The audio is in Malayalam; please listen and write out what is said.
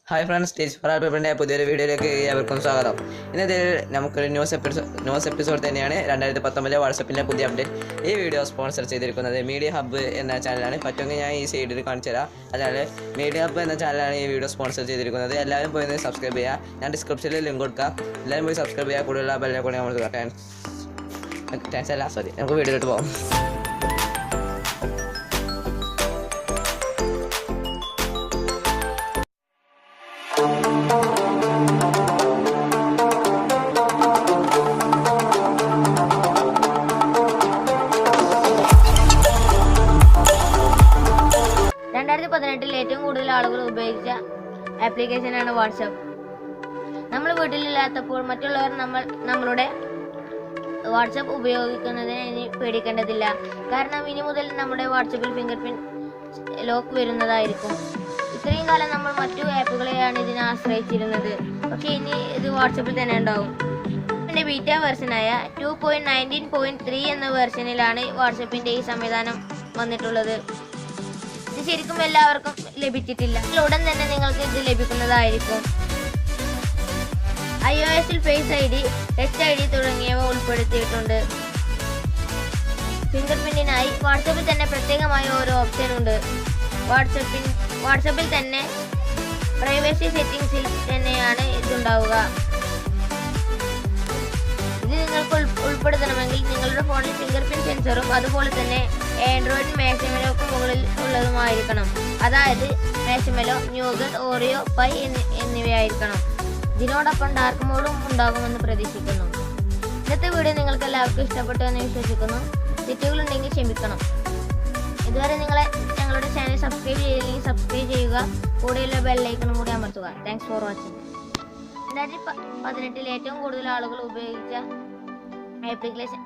ഹായ് ഫ്രണ്ട്സ്, ടീച്ച് ഫോർ പേപ്പറിൻ്റെ പുതിയൊരു വീഡിയോയിലേക്ക് ഏവർക്കും സ്വാഗതം. ഇന്നത്തെ നമുക്കൊരു ന്യൂസ് എപ്പിസോഡ് തന്നെയാണ്. 2019 വാട്സപ്പിൻ്റെ പുതിയ അപ്ഡേറ്റ്. ഈ വീഡിയോ സ്പോൺസർ ചെയ്തിരിക്കുന്നത് മീഡിയ ഹബ്ബ് എന്ന ചാനലാണ്. പറ്റുമെങ്കിൽ ഞാൻ ഈ സൈഡിൽ കാണിച്ചു തരാം. അല്ലാതെ മീഡിയ ഹബ്ബ് എന്ന ചാനലാണ് ഈ വീഡിയോ സ്പോൺസർ ചെയ്തിരിക്കുന്നത്. എല്ലാവരും പോയി സബ്സ്ക്രൈബ് ചെയ്യുക. ഞാൻ ഡിസ്ക്രിപ്ഷനിൽ ലിങ്ക് കൊടുക്കാം. എല്ലാവരും പോയി സബ്സ്ക്രൈബ് ചെയ്യുക. കൂടുതലുള്ള ബെല്ലെ കൂടെ നമ്മൾ നമുക്ക് വീഡിയോയിലോട്ട് പോകാം. ഏറ്റവും കൂടുതൽ ആളുകൾ ഉപയോഗിച്ച ആപ്ലിക്കേഷനാണ് വാട്സപ്പ്. നമ്മൾ വീട്ടിലില്ലാത്തപ്പോൾ മറ്റുള്ളവർ നമ്മളുടെ വാട്സപ്പ് ഉപയോഗിക്കുന്നതിന് ഇനി പേടിക്കേണ്ടതില്ല. കാരണം ഇനി മുതൽ നമ്മുടെ വാട്സപ്പിൽ ഫിംഗർപ്രിന്റ് ലോക്ക് വരുന്നതായിരിക്കും. ഇത്രയും കാലം നമ്മൾ മറ്റു ആപ്പുകളെയാണ് ഇതിനെ ആശ്രയിച്ചിരുന്നത്. പക്ഷെ ഇനി ഇത് വാട്സപ്പിൽ തന്നെ ഉണ്ടാവും. ഇതിന്റെ ബീറ്റ വെർഷനായ 2.19.3 എന്ന വെർഷനിലാണ് വാട്സപ്പിന്റെ ഈ സംവിധാനം വന്നിട്ടുള്ളത്. ഇത് ശരിക്കും എല്ലാവർക്കും ലഭിച്ചിട്ടില്ല. ഉടൻ തന്നെ നിങ്ങൾക്ക് ഇത് ലഭിക്കുന്നതായിരിക്കും. iOS-ൽ ഫേസ് ID, ടച്ച് ID തുടങ്ങിയവ ഉൾപ്പെടുത്തിയിട്ടുണ്ട്. ഫിംഗർപ്രിന്റിനായി വാട്സപ്പിൽ തന്നെ പ്രത്യേകമായ ഒരു ഓപ്ഷൻ ഉണ്ട്. വാട്സപ്പിൽ തന്നെ പ്രൈവസി സെറ്റിംഗ്സിൽ തന്നെയാണ് ഇതുണ്ടാവുക. ഇത് നിങ്ങൾക്ക് ഉൾപ്പെടുത്തണമെങ്കിൽ നിങ്ങളുടെ ഫോണിൽ ഫിംഗർപ്രിന്റ് സെൻസറും അതുപോലെ തന്നെ ആൻഡ്രോയിഡ് മാക്സിമലോക്ക് മുകളിൽ ഉള്ളതുമായിരിക്കണം. അതായത് മാക്സിമലോ, ന്യൂഗട്ട്, ഓറിയോ, പൈ എന്നിവയായിരിക്കണം. ഇതിനോടൊപ്പം ഡാർക്ക് മോഡും ഉണ്ടാകുമെന്ന് പ്രതീക്ഷിക്കുന്നു. ഇന്നത്തെ വീഡിയോ നിങ്ങൾക്ക് എല്ലാവർക്കും ഇഷ്ടപ്പെട്ടു എന്ന് വിശ്വസിക്കുന്നു. തെറ്റുകളുണ്ടെങ്കിൽ ക്ഷമിക്കണം. ഇതുവരെ ഞങ്ങളുടെ ചാനൽ സബ്സ്ക്രൈബ് ചെയ്തില്ലെങ്കിൽ സബ്സ്ക്രൈബ് ചെയ്യുക. കൂടെയുള്ള ബെല്ലൈക്കണും കൂടി അമർത്തുക. Thanks for watching. 2018 ഏറ്റവും കൂടുതൽ ആളുകൾ ഉപയോഗിച്ച ആപ്ലിക്കേഷൻ